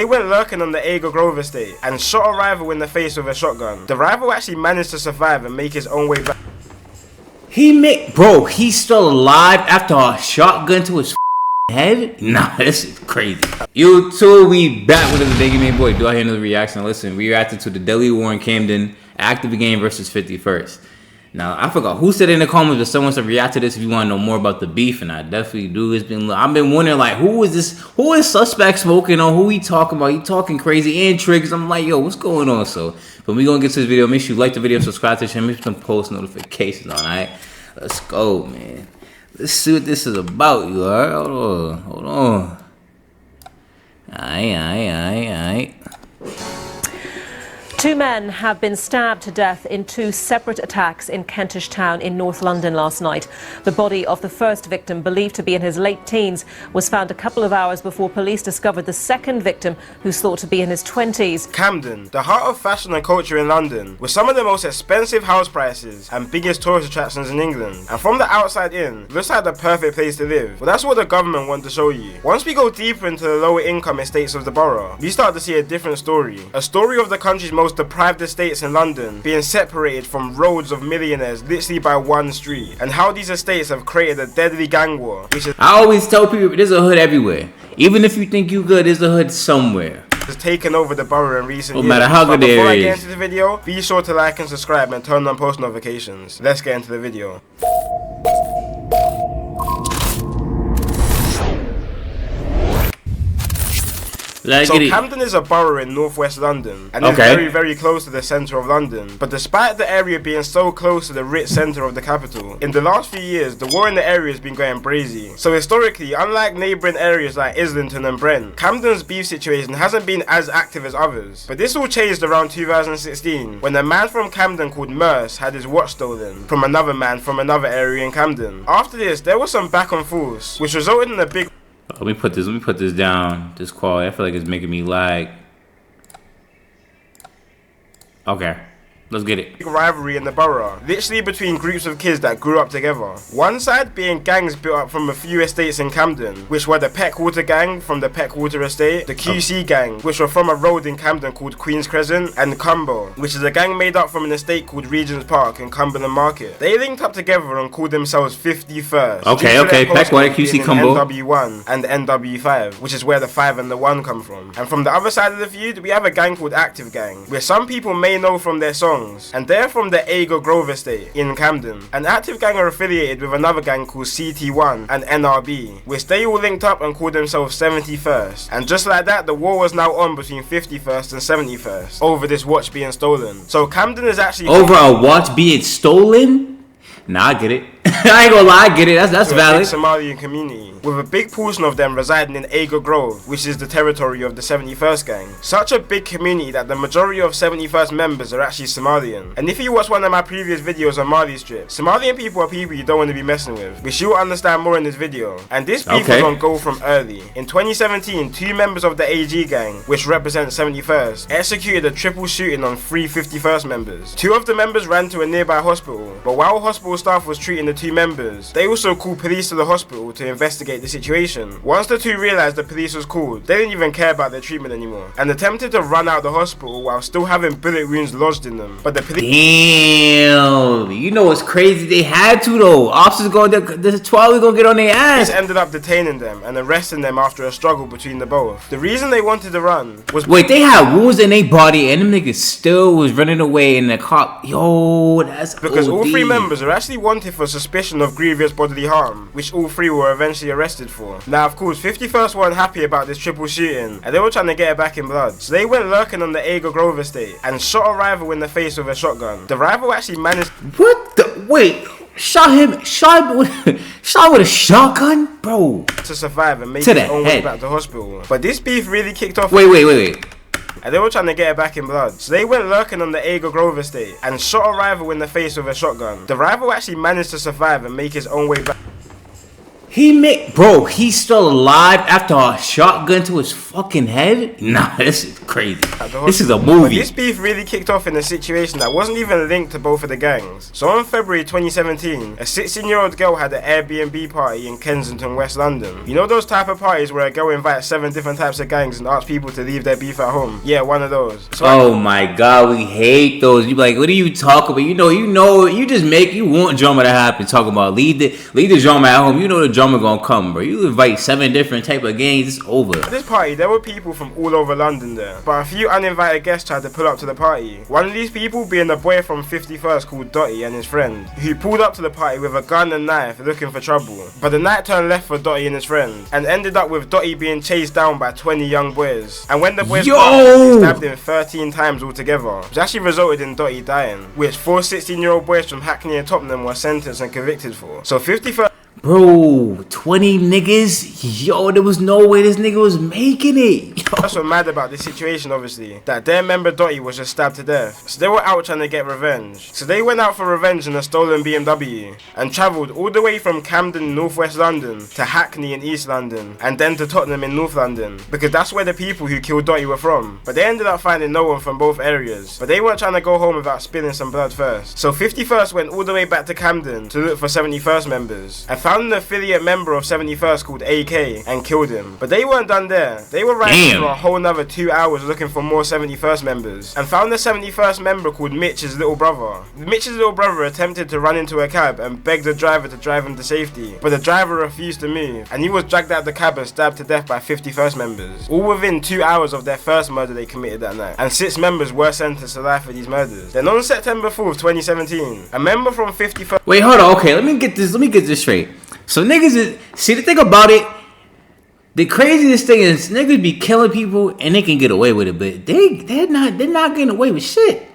They went lurking on the Aga Grove estate and shot a rival in the face with a shotgun. The rival actually managed to survive and make his own way back. Bro, he's still alive after a shotgun to his head? Nah, this is crazy. YouTube, we back with the Gxng boy. Do I hear another reaction? Listen, we reacted to the Deadly War in Camden, Active Game versus 51st. Now, I forgot who said in the comments, but someone said react to this if you want to know more about the beef, and I definitely do. I've been wondering, like, who is this? Who is Suspect smoking on? Who he talking about? He talking crazy and triggers. I'm like, yo, what's going on? So, but we gonna get to this video. Make sure you like the video, subscribe to the channel, make sure some post notifications on. Alright, let's go, man. Let's see what this is about, you alright? Hold on. Alright. Two men have been stabbed to death in two separate attacks in Kentish Town in North London last night. The body of the first victim, believed to be in his late teens, was found a couple of hours before police discovered the second victim, who's thought to be in his 20s. Camden, the heart of fashion and culture in London, with some of the most expensive house prices and biggest tourist attractions in England. And from the outside in, looks like the perfect place to live. But that's what the government want to show you. Once we go deeper into the lower income estates of the borough, we start to see a different story. A story of the country's most deprived estates in London being separated from roads of millionaires literally by one street, and how these estates have created a deadly gang war, which is I always tell people there's a hood everywhere. Even if you think you good, there's a hood somewhere. has taken over the borough in recent years. No matter how good before it I is. get into the video, be sure to like and subscribe and turn on post notifications. Let's get into the video. So Camden is a borough in northwest London, and it's very close to the centre of London. But despite the area being so close to the rich centre of the capital, in the last few years the war in the area has been going brazy. So historically, unlike neighbouring areas like Islington and Brent, Camden's beef situation hasn't been as active as others. But this all changed around 2016, when a man from Camden called Merce had his watch stolen from another man from another area in Camden. After this, there was some back and forth, which resulted in a big... Let me put this down. This quality, I feel like it's making me lag. Okay, let's get it. Rivalry in the borough, literally between groups of kids that grew up together. One side being gangs built up from a few estates in Camden, which were the Peckwater gang from the Peckwater estate, the QC gang, which were from a road in Camden called Queen's Crescent, and Cumber, which is a gang made up from an estate called Regent's Park in Cumberland Market. They linked up together and called themselves 51st. Okay, Peckwater, QC, Cumber, NW1 and NW5, which is where the 5 and the 1 come from. And from the other side of the feud, we have a gang called Active Gang, which some people may know from their songs. And they're from the Aga Grove estate in Camden. And Active Gang are affiliated with another gang called CT1 and NRB, which they all linked up and called themselves 71st. And just like that, the war was now on between 51st and 71st over this watch being stolen. So Camden is actually over a watch being stolen? Nah, I get it. I ain't gonna lie, I get it. That's valid. Somalian community, with a big portion of them residing in Aga Grove, which is the territory of the 71st gang. Such a big community that the majority of 71st members are actually Somalian. And if you watch one of my previous videos on Mali Strip, Somalian people are people you don't want to be messing with, which you'll understand more in this video. And this beef was on go from early. In 2017, two members of the AG gang, which represents 71st, executed a triple shooting on 3 51st members. Two of the members ran to a nearby hospital, but while hospital staff was treating the two members, they also called police to the hospital to investigate the situation. Once the two realized the police was called, they didn't even care about their treatment anymore and attempted to run out the hospital while still having bullet wounds lodged in them. But the police... Damn, you know what's crazy? They had to though. Officers the 12 gonna get on their ass. Ended up detaining them and arresting them after a struggle between the both. The reason they wanted to run was... Wait, they had wounds in their body and them niggas still was running away and the cop... Yo, that's because OD. All three members are actually wanted for suspicion of grievous bodily harm, which all three were eventually arrested for. Now of course 51st weren't happy about this triple shooting and they were trying to get it back in blood, so they went lurking on the Aga Grove estate and shot a rival in the face with a shotgun. The rival actually managed... What the... Wait, shot with a shotgun? Bro. ...to survive and make his own way back to hospital. But this beef really kicked off... Wait. And they were trying to get it back in blood, so they went lurking on the Aga Grove estate and shot a rival in the face with a shotgun. The rival actually managed to survive and make his own way back. He's still alive after a shotgun to his fucking head? Nah, this is crazy. This is a movie. This beef really kicked off in a situation that wasn't even linked to both of the gangs. So on February 2017, a 16-year-old girl had an Airbnb party in Kensington, West London. You know those type of parties where a girl invites 7 different types of gangs and asks people to leave their beef at home? Yeah, one of those. So oh my god, we hate those. You like, what are you talking about? You want drama to happen. Talking about leave the drama at home. You know the drama gonna come, bro. You invite 7 different type of gangs, it's over. At this party, there were people from all over London there, but a few uninvited guests tried to pull up to the party. One of these people being a boy from 51st called Dotty and his friend, who pulled up to the party with a gun and knife looking for trouble. But the night turned left for Dotty and his friend, and ended up with Dotty being chased down by 20 young boys. And when the boys they stabbed him 13 times altogether, which actually resulted in Dotty dying, which 4 16-year-old boys from Hackney and Tottenham were sentenced and convicted for. So 51st. Bro, 20 niggas? Yo, there was no way this nigga was making it. Yo. That's what mad about this situation, obviously, that their member Dotty was just stabbed to death. So they were out trying to get revenge. So they went out for revenge in a stolen BMW and travelled all the way from Camden, northwest London, to Hackney in East London, and then to Tottenham in North London, because that's where the people who killed Dotty were from. But they ended up finding no one from both areas. But they weren't trying to go home without spilling some blood first. So 51st went all the way back to Camden to look for 71st members, and found an affiliate member of 71st called AK and killed him. But they weren't done there. They were riding for a whole nother 2 hours looking for more 71st members, and found a 71st member called Mitch's little brother. Mitch's little brother attempted to run into a cab and begged the driver to drive him to safety, but the driver refused to move, and he was dragged out of the cab and stabbed to death by 51st members, all within 2 hours of their first murder they committed that night. And 6 members were sentenced to life for these murders. Then on September 4th, 2017, a member from 51st... Wait, hold on, okay, let me get this straight. So niggas see the thing about it, the craziest thing is niggas be killing people and they can get away with it, but they're not getting away with shit.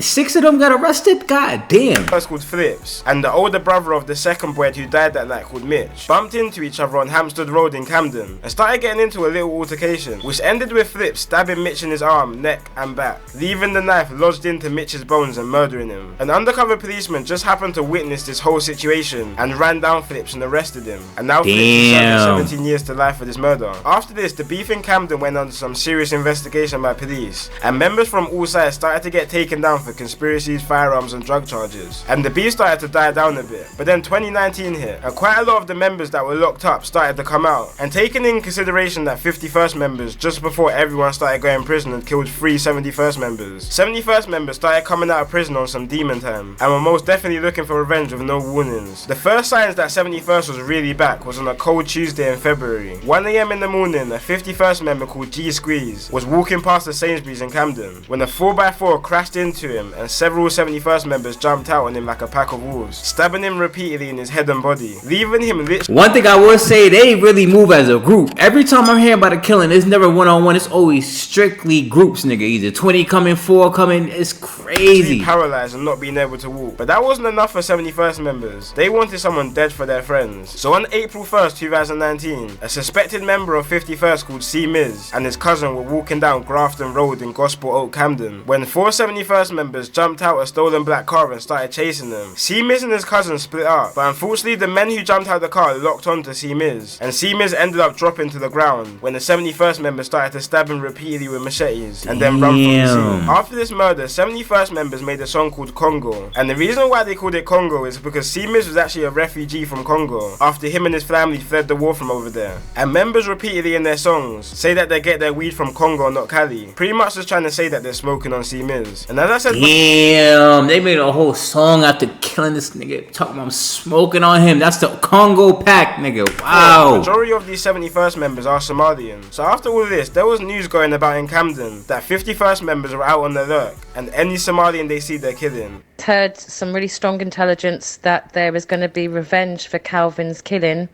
6 of them got arrested? God damn. First called Flips, and the older brother of the second boy who died that night called Mitch, bumped into each other on Hampstead Road in Camden and started getting into a little altercation, which ended with Flips stabbing Mitch in his arm, neck and back, leaving the knife lodged into Mitch's bones and murdering him. An undercover policeman just happened to witness this whole situation and ran down Flips and arrested him, and now Flips is serving 17 years to life for this murder. After this, the beef in Camden went under some serious investigation by police, and members from all sides started to get taken down for conspiracies, firearms and drug charges, and the beef started to die down a bit. But then 2019 hit, and quite a lot of the members that were locked up started to come out, and taking in consideration that 51st members just before everyone started going to prison and killed 3 71st members, 71st members started coming out of prison on some demon time and were most definitely looking for revenge with no warnings. The first signs that 71st was really back was on a cold Tuesday in February. 1 AM in the morning, a 51st member called Gxng was walking past the Sainsbury's in Camden when a 4x4 crashed into him, and several 71st members jumped out on him like a pack of wolves, stabbing him repeatedly in his head and body, leaving him literally... One thing I will say, they really move as a group. Every time I'm hearing about a killing, it's never one-on-one, it's always strictly groups, nigga. Either 20 coming, 4 coming, it's crazy. Paralyzed and not being able to walk. But that wasn't enough for 71st members. They wanted someone dead for their friends. So on April 1st, 2019, a suspected member of 51st called C. Miz and his cousin were walking down Grafton Road in Gospel Oak, Camden, when 4 71st members jumped out a stolen black car and started chasing them. C. Miz and his cousin split up, but unfortunately the men who jumped out of the car locked onto C. Miz, and C. Miz ended up dropping to the ground when the 71st members started to stab him repeatedly with machetes and then run from the scene. After this murder, 71st members made a song called Congo, and the reason why they called it Congo is because C. Miz was actually a refugee from Congo after him and his family fled the war from over there, and members repeatedly in their songs say that they get their weed from Congo, not Cali, pretty much just trying to say that they're smoking on C. Miz. And as I said, damn, they made a whole song after killing this nigga, talking about smoking on him. That's the Congo pack, nigga. Wow. The majority of these 71st members are Somalian. So after all this, there was news going about in Camden that 51st members were out on the lurk, and any Somalian they see, they're killing. Heard some really strong intelligence that there is going to be revenge for Calvin's killing,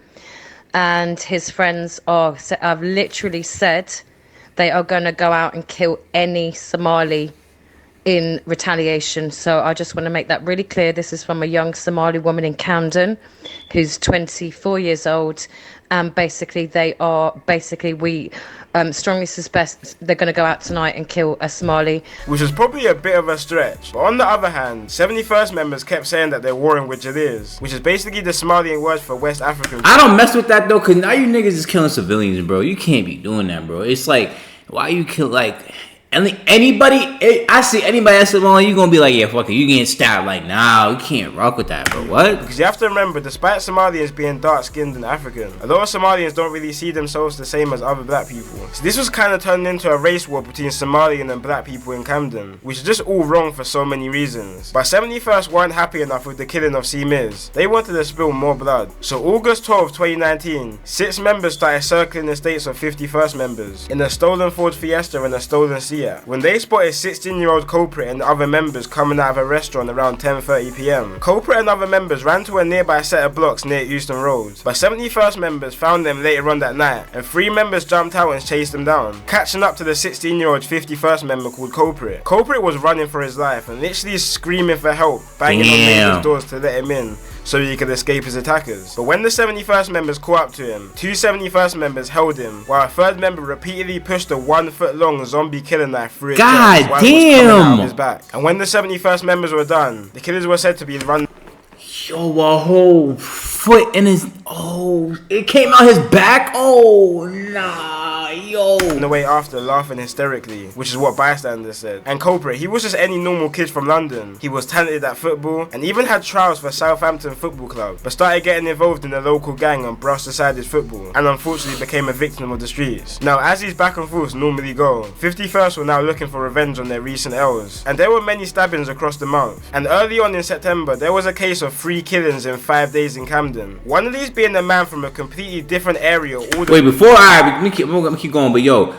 and his friends have literally said they are going to go out and kill any Somali in retaliation. So I just want to make that really clear. This is from a young Somali woman in Camden who's 24 years old. And basically we strongly suspect they're going to go out tonight and kill a Somali. Which was probably a bit of a stretch. But on the other hand, 71st members kept saying that they're warring with Jadirs, which is basically the Somalian word for West African. I don't mess with that though, cause now you niggas is killing civilians, bro. You can't be doing that, bro. It's like, why you kill like anybody? I see anybody that's Somali, you gonna be like, yeah, fuck it, you getting stabbed. Like, nah, you can't rock with that, bro. What? Because you have to remember, despite Somalians being dark-skinned and African, a lot of Somalians don't really see themselves the same as other black people. So this was kind of turned into a race war between Somalian and black people in Camden, which is just all wrong for so many reasons. But 71st weren't happy enough with the killing of C. Miz. They wanted to spill more blood. So August 12, 2019, 6 members started circling the estates of 51st members in a stolen Ford Fiesta and a stolen Seat. When they spotted 16-year-old culprit and other members coming out of a restaurant around 10:30 p.m. Culprit and other members ran to a nearby set of blocks near Euston Road, but 71st members found them later on that night, and 3 members jumped out and chased them down, catching up to the 16-year-old 51st member called Culprit. Culprit was running for his life and literally screaming for help, banging on neighbors' doors to let him in, so he could escape his attackers. But when the 71st members caught up to him, 2 71st members held him, while a 3rd member repeatedly pushed a 1-foot-long zombie killing knife through his chest while it was coming out of his back. And when the 71st members were done, the killers were said to be run. Yo, a whole foot in his. Oh, it came out his back. Oh, nah, yo. In the way after, laughing hysterically, which is what bystanders said. And Culprit, he was just any normal kid from London. He was talented at football and even had trials for Southampton Football Club, but started getting involved in a local gang and brushed aside his football, and unfortunately became a victim of the streets. Now, as these back and forths normally go, 51st were now looking for revenge on their recent L's, and there were many stabbings across the month. And early on in September, there was a case of 3 killings in 5 days in Camden. One of these being a man from a completely different area. Wait, before I'm gonna keep going, but yo,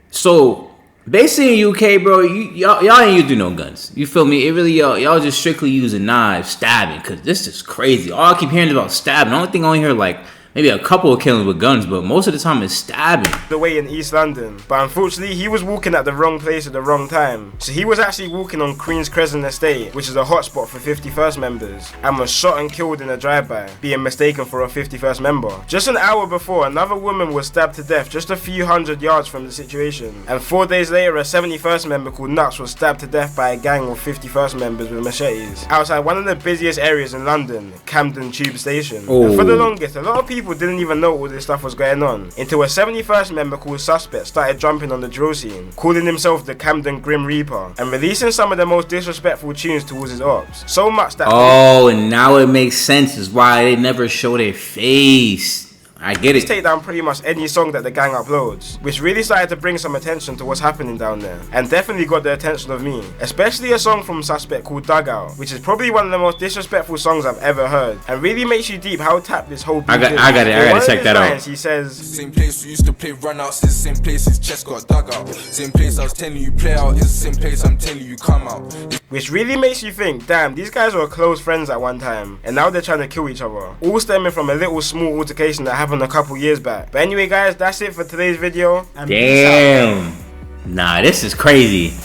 so basically in UK, bro, y'all ain't using no guns. You feel me? It really y'all just strictly using knives, stabbing, cause this is crazy. All I keep hearing about stabbing. The only thing I only hear like maybe a couple of killings with guns, but most of the time it's stabbing. The way in East London, but unfortunately he was walking at the wrong place at the wrong time. So he was actually walking on Queen's Crescent Estate, which is a hotspot for 51st members, and was shot and killed in a drive-by, being mistaken for a 51st member. Just an hour before, another woman was stabbed to death just a few hundred yards from the situation, and 4 days later a 71st member called Nuts was stabbed to death by a gang of 51st members with machetes outside one of the busiest areas in London, Camden Tube Station. And for the longest, a lot of people didn't even know all this stuff was going on until a 71st member called Suspect started jumping on the drill scene, calling himself the Camden Grim Reaper and releasing some of the most disrespectful tunes towards his ops. So much that and now it makes sense is why they never show their face. I get it. Take down pretty much any song that the gang uploads, which really started to bring some attention to what's happening down there, and definitely got the attention of me, especially a song from Suspect called Dugout, which is probably one of the most disrespectful songs I've ever heard, and really makes you deep how tapped this whole beat is. I gotta check that out. He says, same place we used to play runouts, is the same place his chest got dug out. Same place I was telling you play out, is the same place I'm telling you come out. Which really makes you think, damn, these guys were close friends at one time, and now they're trying to kill each other, all stemming from a little small altercation that happened a couple years back. But anyway guys, that's it for today's video. Damn. Nah, this is crazy.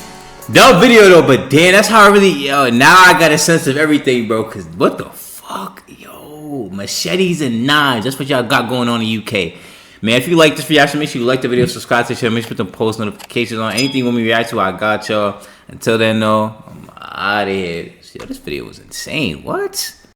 Dope video though, but damn, that's how I really, now I got a sense of everything, bro, cause what the fuck, yo, machetes and knives, that's what y'all got going on in the UK. Man, if you like this reaction, make sure you like the video, subscribe to the channel, make sure you put the post notifications on. Anything you want me to react to, I got y'all. Until then, though, I'm out of here. Yo, this video was insane. What?